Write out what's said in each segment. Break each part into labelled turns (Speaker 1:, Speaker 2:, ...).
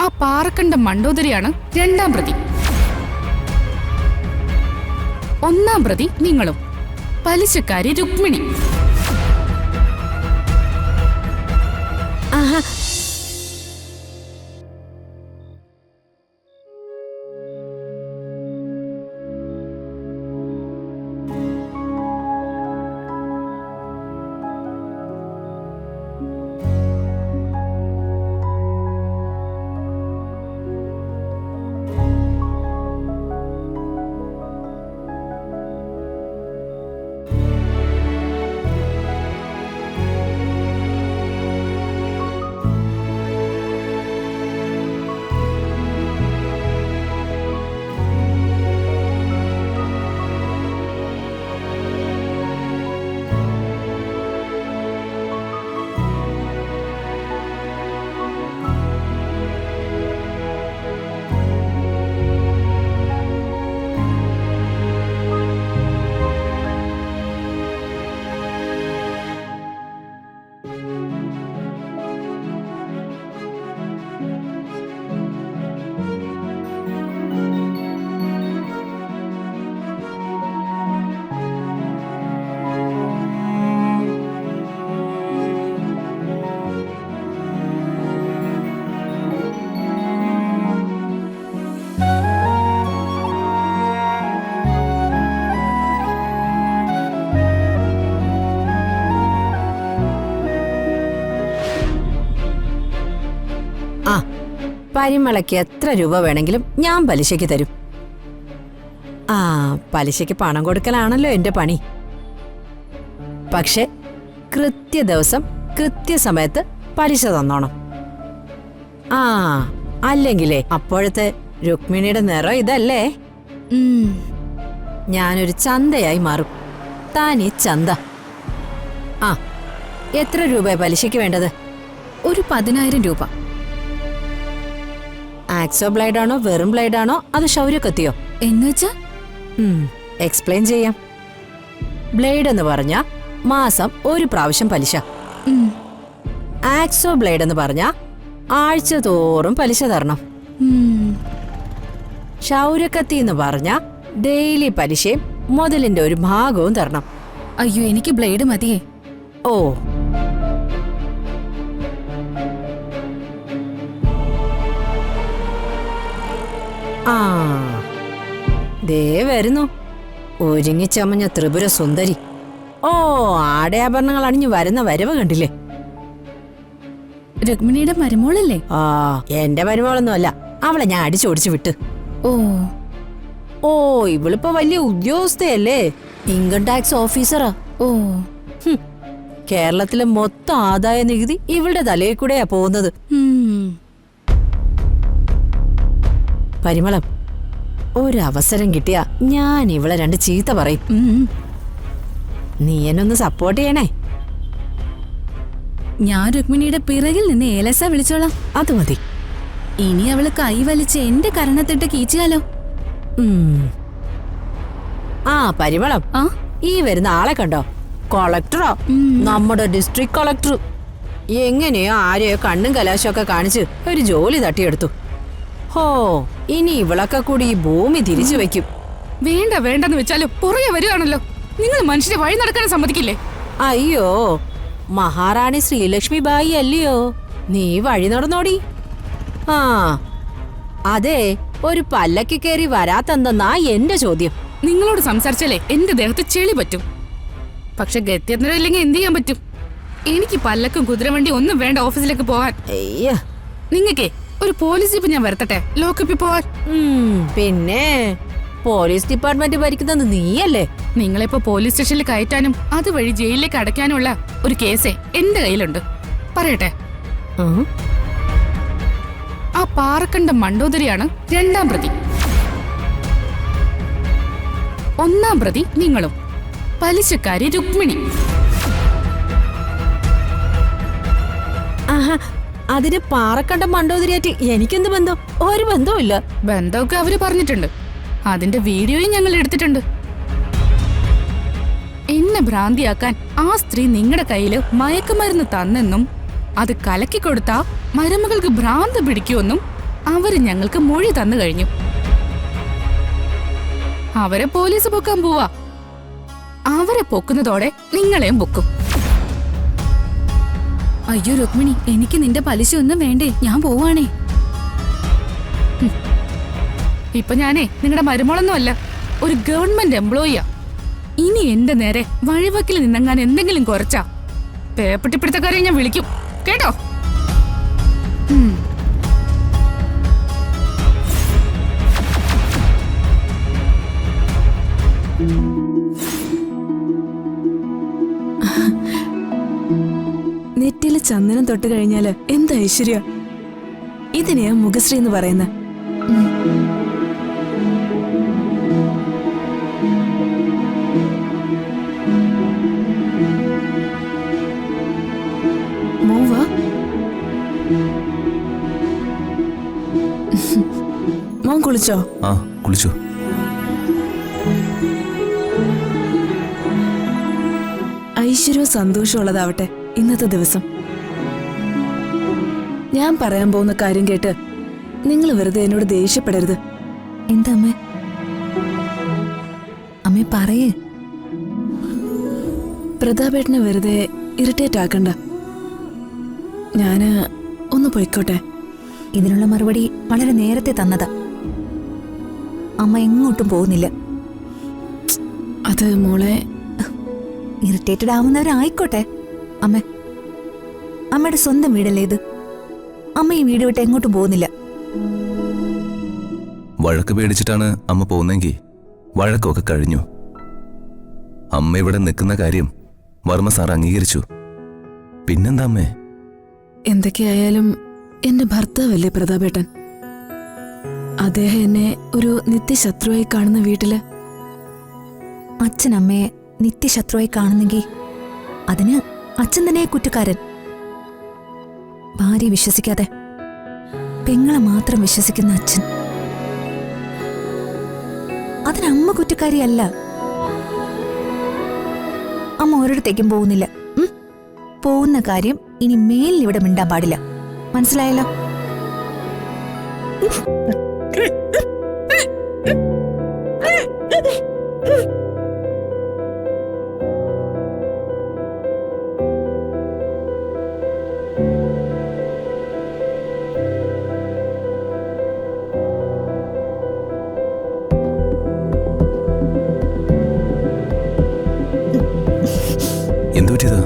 Speaker 1: ആ പാറക്കണ്ട മണ്ടോദരിയാണ് രണ്ടാം പ്രതി. ഒന്നാം പ്രതി നിങ്ങളും, പലിശക്കാരി രുക്മിണി.
Speaker 2: പരിമളയ്ക്ക് എത്ര രൂപ വേണമെങ്കിലും ഞാൻ പലിശയ്ക്ക് തരും. പലിശയ്ക്ക് പണം കൊടുക്കലാണല്ലോ എന്റെ പണി. പക്ഷെ കൃത്യ ദിവസം കൃത്യസമയത്ത് പലിശ തന്നോണം. അല്ലെങ്കിലേ അപ്പോഴത്തെ രുക്മിണിയുടെ നിറം ഇതല്ലേ. ഞാനൊരു ചന്തയായി മാറും, താനീ ചന്ത. എത്ര രൂപ പലിശയ്ക്ക് വേണ്ടത്?
Speaker 1: ഒരു 10,000 രൂപ.
Speaker 2: ആക്സോ ബ്ലേഡാണോ വെറും ബ്ലേഡാണോ അത് ശൗര്യക്കത്തിയോ?
Speaker 1: എന്നുവെച്ചാ
Speaker 2: എക്സ്പ്ലെയിൻ ചെയ്യാം. ബ്ലേഡ് എന്ന് പറഞ്ഞ മാസം ഒരു പ്രാവശ്യം പലിശ. ആക്സോ ബ്ലേഡ് എന്ന് പറഞ്ഞ ആഴ്ച തോറും പലിശ തരണം. ശൗര്യക്കത്തി എന്ന് പറഞ്ഞ ഡെയിലി പലിശയും മുതലിന്റെ ഒരു ഭാഗവും തരണം.
Speaker 1: അയ്യോ, എനിക്ക് ബ്ലേഡ് മതിയേ.
Speaker 2: ഓ, ദേ വരുന്നു ഒരുങ്ങിച്ചമഞ്ഞ ത്രിപുര സുന്ദരി. ആടയാഭരണങ്ങൾ അണിഞ്ഞു വരുന്ന വരവ് കണ്ടില്ലേ?
Speaker 1: രുക്മിണിയുടെ മരുമോളല്ലേ?
Speaker 2: എന്റെ മരുമോളൊന്നും അല്ല, അവളെ ഞാൻ അടിച്ചോടിച്ചു വിട്ട്. ഓ ഇവളിപ്പോ വലിയ ഉദ്യോഗസ്ഥയല്ലേ, ഇൻകം ടാക്സ് ഓഫീസറാ. കേരളത്തിലെ മൊത്തം ആദായ നികുതി ഇവളുടെ തലയിൽ കൂടെയാ പോകുന്നത്. പരിമളം, ഒരവസരം കിട്ടിയ ഞാൻ ഇവളെ 2 ചീത്ത പറയും. നീ എന്നൊന്ന് സപ്പോർട്ട് ചെയ്യണേ.
Speaker 1: ഞാൻ രുക്മിണിയുടെ പിറകിൽ നിന്ന് ഏലസ വിളിച്ചോളാം.
Speaker 2: അത് മതി.
Speaker 1: ഇനി അവള് കൈ വലിച്ച് എന്റെ കരണത്തിട്ട് കീച്ചിയാലോ?
Speaker 2: പരിമളം, ഈ വരുന്ന ആളെ കണ്ടോ? കളക്ടറോ, നമ്മുടെ ഡിസ്ട്രിക്ട് കളക്ടർ. എങ്ങനെയോ ആരെയോ കണ്ണും കലാശമൊക്കെ കാണിച്ച് ഒരു ജോലി തട്ടിയെടുത്തു. ഇനി ഇവളൊക്കെ കൂടി ഈ ഭൂമി തിരിച്ചു വെക്കും.
Speaker 1: വേണ്ടെന്ന് വെച്ചാലും പുറകെ വരികയാണല്ലോ. നിങ്ങൾ മനുഷ്യരെ വഴി നടക്കാൻ സമ്മതിക്കില്ലേ?
Speaker 2: അയ്യോ, മഹാറാണി ശ്രീലക്ഷ്മി ബായി അല്ലയോ, നീ വഴി നടന്നോടി. അതെ, ഒരു പല്ലക്ക് കയറി വരാത്തെന്തെന്നാ എന്റെ ചോദ്യം.
Speaker 1: നിങ്ങളോട് സംസാരിച്ചാലേ എന്റെ ദേഹത്ത് ചെളി പറ്റും. പക്ഷെ ഗത്യന്തരം ഇല്ലെങ്കിൽ എന്ത് ചെയ്യാൻ പറ്റും? എനിക്ക് പല്ലക്കും കുതിരവണ്ടി ഒന്നും വേണ്ട ഓഫീസിലേക്ക് പോവാൻ. നിങ്ങൾക്കേ ഒരു പോലീസ് ജീപ്പ് ഞാൻ വരുത്തട്ടെ ലോക്കപ്പിൽ പോവാൻ?
Speaker 2: പിന്നെ പോലീസ് ഡിപ്പാർട്ട്മെന്റ് ഭരിക്കുന്നത് നീയല്ലേ?
Speaker 1: നിങ്ങളിപ്പോ പോലീസ് സ്റ്റേഷനിൽ കയറ്റാനും അതുവഴി ജയിലിലേക്ക് അടയ്ക്കാനുള്ള ഒരു കേസേ എന്റെ കയ്യിലുണ്ട്. പറയട്ടെ. ആ പാറക്കണ്ട മണ്ടോദരിയാണ് രണ്ടാം പ്രതി. ഒന്നാം പ്രതി നിങ്ങളും, പലിശക്കാരി രുക്മിണി.
Speaker 2: അതിന് പാറക്കണ്ട മണ്ടോദരിയായിട്ട് എനിക്കെന്ത് ബന്ധം? ഒരു ബന്ധവും.
Speaker 1: ബന്ധമൊക്കെ അവര് പറഞ്ഞിട്ടുണ്ട്. അതിന്റെ വീഡിയോയും ഞങ്ങൾ എടുത്തിട്ടുണ്ട്. എന്നെ ഭ്രാന്തിയാക്കാൻ ആ സ്ത്രീ നിങ്ങളുടെ കയ്യില് മയക്കുമരുന്ന് തന്നെന്നും അത് കലക്കി കൊടുത്താ മരുമകൾക്ക് ഭ്രാന്ത് പിടിക്കുമെന്നും അവര് ഞങ്ങൾക്ക് മൊഴി തന്നു കഴിഞ്ഞു. അവരെ പോലീസ് പൊക്കാൻ പോവാ. അവരെ പൊക്കുന്നതോടെ നിങ്ങളെയും പൊക്കും. അയ്യോ രുക്മിണി, എനിക്ക് നിന്റെ പലിശ ഒന്നും വേണ്ടേ, ഞാൻ പോവാണേ. ഇപ്പൊ ഞാനേ നിങ്ങളുടെ മരുമോളൊന്നും അല്ല, ഒരു ഗവൺമെന്റ് എംപ്ലോയിയാ. ഇനി എന്റെ നേരെ വഴിവക്കിൽ നിന്നെങ്ങാൻ എന്തെങ്കിലും കുറച്ചാ പേപ്പട്ടിപ്പിടുത്തക്കാരെ ഞാൻ വിളിക്കും, കേട്ടോ?
Speaker 3: നെറ്റില് ചന്ദനം തൊട്ട് കഴിഞ്ഞാല് എന്ത് ഐശ്വര്യ. ഇതിനെയാ മുഖശ്രീ എന്ന് പറയുന്നത്. മോവാ മോൻ കുളിച്ചോ?
Speaker 4: ആ കുളിച്ചു.
Speaker 3: ഐശ്വര്യവും സന്തോഷവും ഉള്ളതാവട്ടെ ഇന്നത്തെ ദിവസം. ഞാൻ പറയാൻ പോകുന്ന കാര്യം കേട്ട് നിങ്ങൾ വെറുതെ എന്നോട് ദേഷ്യപ്പെടരുത്.
Speaker 5: എന്താ അമ്മേ? അമ്മേ പറയേ.
Speaker 3: പ്രതാപേട്ടനെ വെറുതെ ഇറിറ്റേറ്റ് ആക്കണ്ട. ഞാന് ഒന്ന് പൊയ്ക്കോട്ടെ.
Speaker 5: ഇതിനുള്ള മറുപടി വളരെ നേരത്തെ തന്നതാ. അമ്മ എങ്ങോട്ടും പോകുന്നില്ല.
Speaker 3: അത് മോളെ,
Speaker 5: ഇറിറ്റേറ്റഡ് ആവുന്നവരായിക്കോട്ടെ. അമ്മ, അമ്മയുടെ സ്വന്തം വീടല്ലേ ഇത്. അമ്മ ഈ വീട് വിട്ട് എങ്ങോട്ടും പോകുന്നില്ല.
Speaker 4: വഴക്ക് പേടിച്ചിട്ടാണ് അമ്മ പോകുന്നെങ്കിൽ വഴക്കൊക്കെ കഴിഞ്ഞു. അമ്മ ഇവിടെ നിൽക്കുന്ന കാര്യം വർമ്മ സാർ അംഗീകരിച്ചു. പിന്നെന്താ അമ്മേ?
Speaker 3: എന്തൊക്കെയായാലും എന്റെ ഭർത്താവല്ലേ പ്രതാപേട്ടൻ. അദ്ദേഹം എന്നെ ഒരു നിത്യശത്രുവായി കാണുന്ന വീട്ടില്
Speaker 5: അച്ഛൻ അമ്മയെ നിത്യശത്രുവായി കാണുന്നെങ്കിൽ അതിന് അച്ഛൻ തന്നെ കുറ്റക്കാരൻ. ഭാര്യ വിശ്വസിക്കാതെ പെങ്ങളെ മാത്രം വിശ്വസിക്കുന്ന അച്ഛൻ, അതിനമ്മ കുറ്റക്കാരിയല്ല. അമ്മ ഒരിടത്തേക്കും പോകുന്നില്ല. പോകുന്ന കാര്യം ഇനി മേലിൽ ഇവിടെ മിണ്ടാൻ പാടില്ല. മനസ്സിലായല്ലോ?
Speaker 4: എന്തു പറ്റിയതാ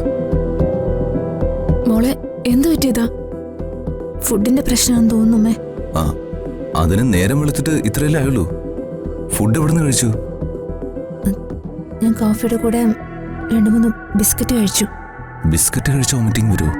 Speaker 3: മോളെ? എന്തു പറ്റിയതാ?
Speaker 5: ഫുഡിന്റെ പ്രശ്നമാണെന്ന് തോന്നുന്നേ.
Speaker 4: ആ, അതിന് നേരം വെളുത്തിട്ട് ഇത്രയല്ലേ ആയുള്ളൂ. ഫുഡ് എവിടുന്ന് കഴിച്ചു?
Speaker 5: ഞാൻ കോഫിയുടെ കൂടെ 2-3 ബിസ്ക്കറ്റ് കഴിച്ചു.
Speaker 4: ബിസ്ക്കറ്റ് കഴിച്ച വോമിറ്റിംഗ് വരുമോ?